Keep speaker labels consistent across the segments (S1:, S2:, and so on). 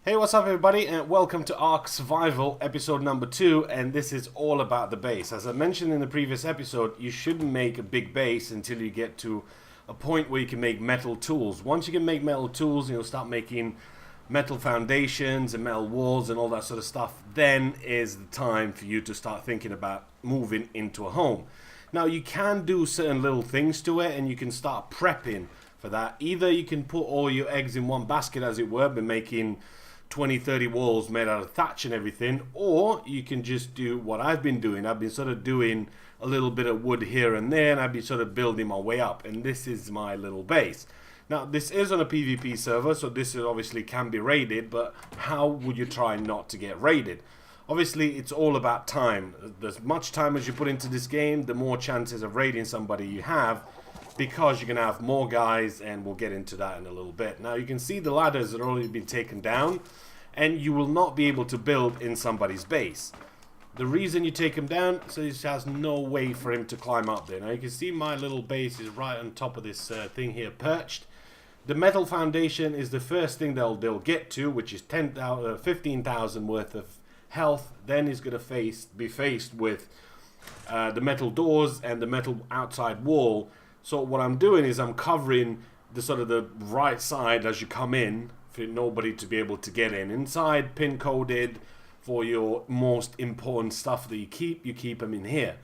S1: Hey, what's up, everybody, and welcome to Ark Survival episode number 2. And this is all about the base. As I mentioned in the previous episode, you shouldn't make a big base until you get to a point where you can make metal tools. Once you can make metal tools, you'll start making metal foundations and metal walls and all that sort of stuff. Then is the time for you to start thinking about moving into a home. Now, you can do certain little things to it, and you can start prepping for that. Either you can put all your eggs in one basket, as it were, by making 20-30 walls made out of thatch and everything, or you can just do what I've been doing. I've been sort of doing a little bit of wood here and there, and I've been sort of building my way up, and this is my little base. Now, this is on a PvP server, so this obviously can be raided, but how would you try not to get raided? Obviously, it's all about time. As much time as you put into this game, the more chances of raiding somebody you have, because you're going to have more guys, and we'll get into that in a little bit. Now, you can see the ladders have already been taken down, and you will not be able to build in somebody's base. The reason you take him down, so he has no way for him to climb up there. Now, you can see my little base is right on top of this thing here, perched. The metal foundation is the first thing they'll get to, which is 15,000 worth of health. Then he's going to be faced with the metal doors and the metal outside wall. So what I'm doing is I'm covering the sort of the right side as you come in for nobody to be able to get in. Inside, pin coded for your most important stuff that you keep them in here.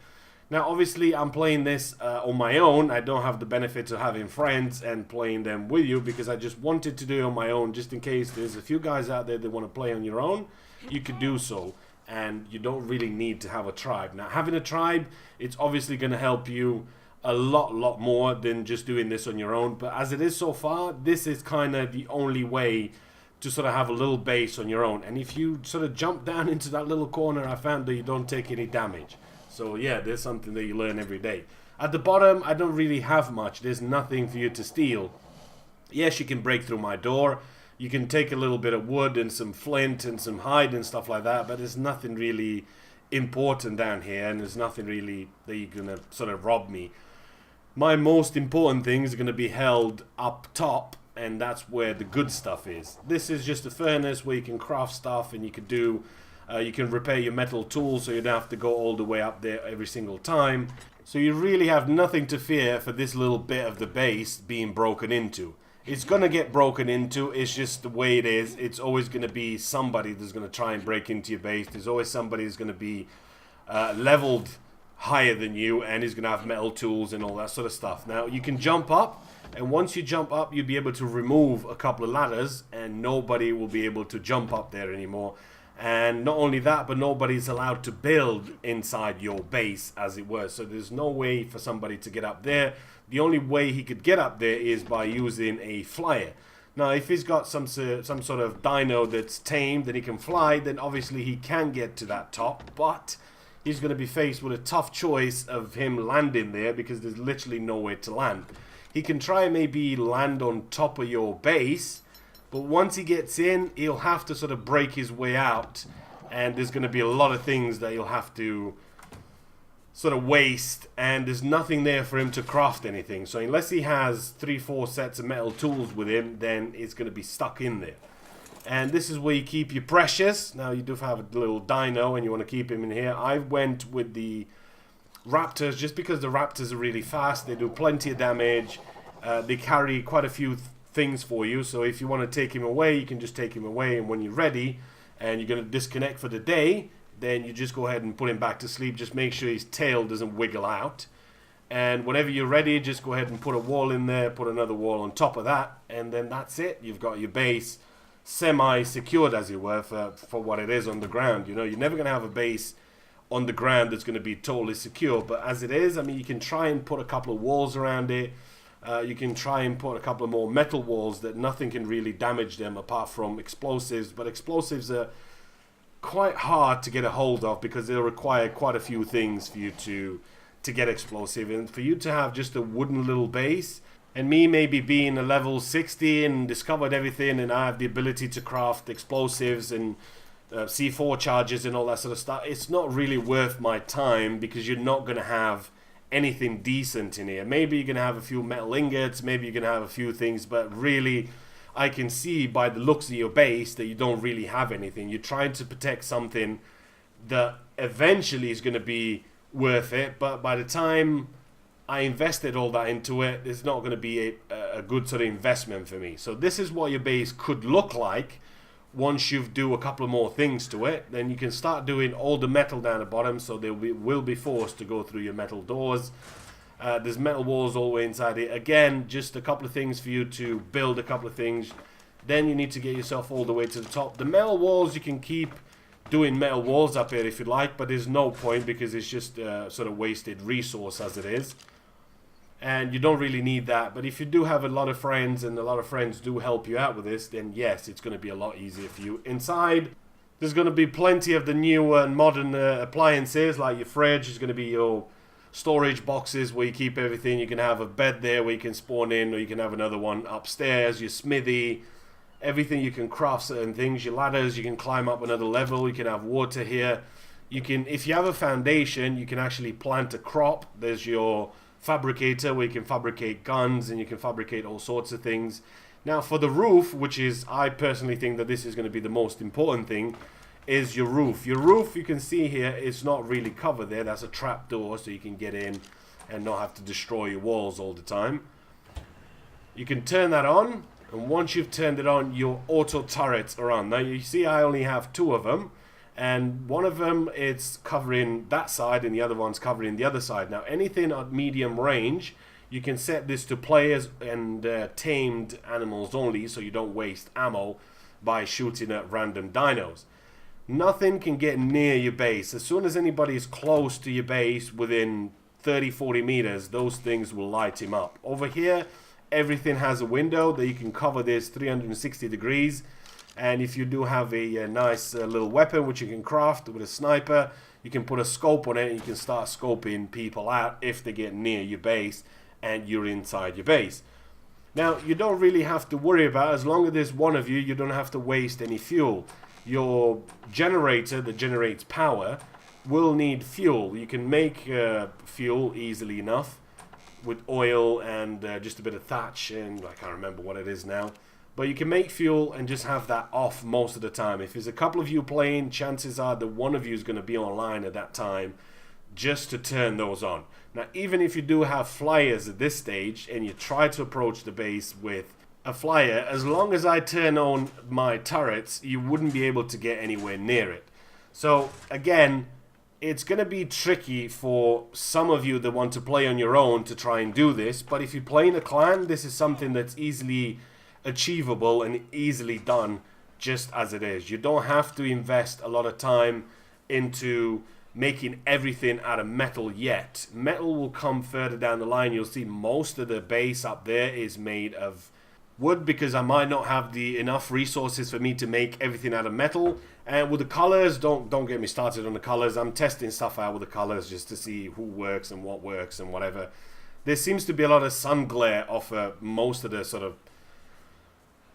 S1: Now, obviously, I'm playing this on my own. I don't have the benefit of having friends and playing them with you, because I just wanted to do it on my own, just in case there's a few guys out there that want to play on your own. You could do so, and you don't really need to have a tribe. Now, having a tribe, it's obviously going to help you a lot more than just doing this on your own. But as it is so far, this is kind of the only way to sort of have a little base on your own. And if you sort of jump down into that little corner, I found that you don't take any damage. So yeah, there's something that you learn every day. At the bottom, I don't really have much. There's nothing for you to steal. Yes, you can break through my door. You can take a little bit of wood and some flint and some hide and stuff like that, but there's nothing really important down here, and there's nothing really that you're going to sort of rob me. My most important things are going to be held up top, and that's where the good stuff is. This is just a furnace where you can craft stuff, and you can repair your metal tools, so you don't have to go all the way up there every single time. So you really have nothing to fear for this little bit of the base being broken into. It's going to get broken into. It's just the way it is. It's always going to be somebody that's going to try and break into your base. There's always somebody who's going to be leveled higher than you, and he's going to have metal tools and all that sort of stuff. Now, you can jump up, and once you jump up, you'll be able to remove a couple of ladders, and nobody will be able to jump up there anymore. And not only that, but nobody's allowed to build inside your base, as it were. So there's no way for somebody to get up there. The only way he could get up there is by using a flyer. Now, if he's got some sort of dino that's tamed and he can fly, then obviously he can get to that top, but he's going to be faced with a tough choice of him landing there, because there's literally nowhere to land. He can try and maybe land on top of your base, but once he gets in, he'll have to sort of break his way out, and there's going to be a lot of things that he'll have to sort of waste, and there's nothing there for him to craft anything. So unless he has 3-4 sets of metal tools with him, then it's going to be stuck in there. And this is where you keep your precious. Now, you do have a little dino, and you want to keep him in here. I went with the raptors just because the raptors are really fast. They do plenty of damage. They carry quite a few things for you. So if you want to take him away, you can just take him away. And when you're ready and you're going to disconnect for the day, then you just go ahead and put him back to sleep. Just make sure his tail doesn't wiggle out. And whenever you're ready, just go ahead and put a wall in there, put another wall on top of that, and then that's it. You've got your base semi-secured, as it were, for what it is on the ground. You know, you're never going to have a base on the ground that's going to be totally secure, but as it is, I mean, you can try and put a couple of walls around it. You can try and put a couple of more metal walls that nothing can really damage them apart from explosives, but explosives are quite hard to get a hold of, because they'll require quite a few things for you to get explosive, and for you to have just a wooden little base. And me maybe being a level 60 and discovered everything, and I have the ability to craft explosives and C4 charges and all that sort of stuff, it's not really worth my time, because you're not going to have anything decent in here. Maybe you're going to have a few metal ingots, maybe you're going to have a few things, but really I can see by the looks of your base that you don't really have anything. You're trying to protect something that eventually is going to be worth it, but by the time I invested all that into it, it's not going to be a good sort of investment for me. So this is what your base could look like once you do a couple of more things to it. Then you can start doing all the metal down the bottom, so they will be forced to go through your metal doors. There's metal walls all the way inside it. Again, just a couple of things for you to build a couple of things. Then you need to get yourself all the way to the top. The metal walls, you can keep doing metal walls up here if you like, but there's no point because it's just sort of wasted resource as it is. And you don't really need that. But if you do have a lot of friends and a lot of friends do help you out with this, then yes, it's going to be a lot easier for you. Inside, there's going to be plenty of the new and modern appliances, like your fridge is going to be your storage boxes where you keep everything. You can have a bed there where you can spawn in, or you can have another one upstairs, your smithy, everything. You can craft certain things, your ladders, you can climb up another level, you can have water here. You can, if you have a foundation, you can actually plant a crop. There's your fabricator where you can fabricate guns and you can fabricate all sorts of things. Now for the roof, which is, I personally think that this is going to be the most important thing, is your roof. Your roof, you can see here, it's not really covered there. That's a trap door so you can get in and not have to destroy your walls all the time. You can turn that on, and once you've turned it on, your auto turrets are on. Now you see I only have 2 of them, and one of them is covering that side and the other one's covering the other side. Now anything at medium range, you can set this to players and tamed animals only, so you don't waste ammo by shooting at random dinos. Nothing can get near your base. As soon as anybody is close to your base, within 30-40 meters, those things will light him up. Over here, everything has a window that you can cover this 360 degrees. And if you do have a nice little weapon which you can craft with a sniper, you can put a scope on it and you can start scoping people out if they get near your base and you're inside your base. Now, you don't really have to worry about, as long as there's one of you, you don't have to waste any fuel. Your generator that generates power will need fuel. You can make fuel easily enough with oil and just a bit of thatch, and I can't remember what it is now. But you can make fuel and just have that off most of the time. If there's a couple of you playing, chances are that one of you is going to be online at that time just to turn those on. Now, even if you do have flyers at this stage and you try to approach the base with a flyer, as long as I turn on my turrets, you wouldn't be able to get anywhere near it. So, again, it's going to be tricky for some of you that want to play on your own to try and do this. But if you play in a clan, this is something that's easily achievable and easily done just as it is. You don't have to invest a lot of time into making everything out of metal yet. Metal will come further down the line. You'll see most of the base up there is made of wood because I might not have enough resources for me to make everything out of metal. And with the colors, don't get me started on the colors. I'm testing stuff out with the colors just to see who works and what works and whatever. There seems to be a lot of sun glare off most of the sort of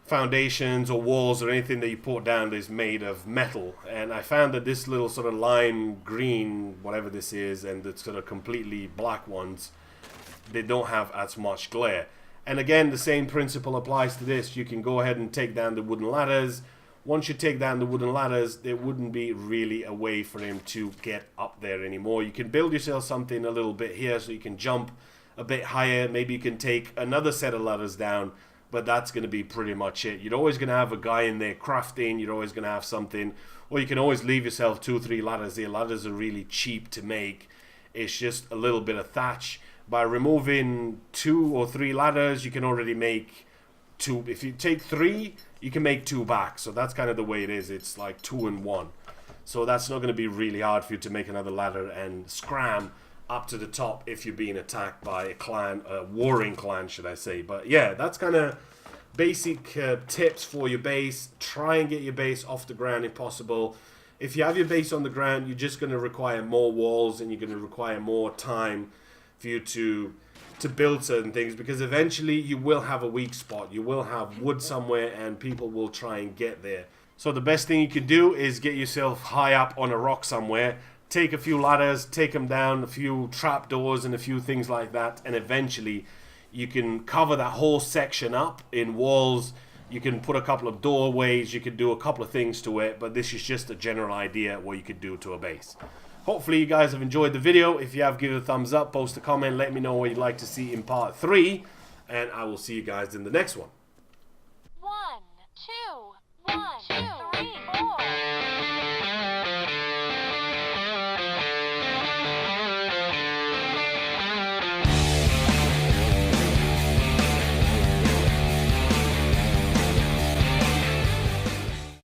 S1: foundations or walls or anything that you put down that is made of metal. And I found that this little sort of lime green, whatever this is, and the sort of completely black ones, they don't have as much glare. And again, the same principle applies to this. You can go ahead and take down the wooden ladders. Once you take down the wooden ladders, there wouldn't be really a way for him to get up there anymore. You can build yourself something a little bit here so you can jump a bit higher. Maybe you can take another set of ladders down, but that's going to be pretty much it. You're always going to have a guy in there crafting. You're always going to have something. Or you can always leave yourself 2 or 3 ladders here. Ladders are really cheap to make. It's just a little bit of thatch. By removing 2 or 3 ladders, you can already make 2. If you take 3, you can make 2 back. So that's kind of the way it is. It's like 2 and 1. So that's not going to be really hard for you to make another ladder and scram up to the top if you're being attacked by a clan, a warring clan, should I say. But yeah, that's kind of basic tips for your base. Try and get your base off the ground if possible. If you have your base on the ground, you're just going to require more walls and you're going to require more time for you to build certain things, because eventually you will have a weak spot. You will have wood somewhere and people will try and get there. So the best thing you can do is get yourself high up on a rock somewhere, take a few ladders, take them down, a few trapdoors and a few things like that, and eventually you can cover that whole section up in walls You can put a couple of doorways, you could do a couple of things to it, but this is just a general idea what you could do to a base. Hopefully you guys have enjoyed the video. If you have, give it a thumbs up, post a comment, let me know what you'd like to see in part 3, and I will see you guys in the next one.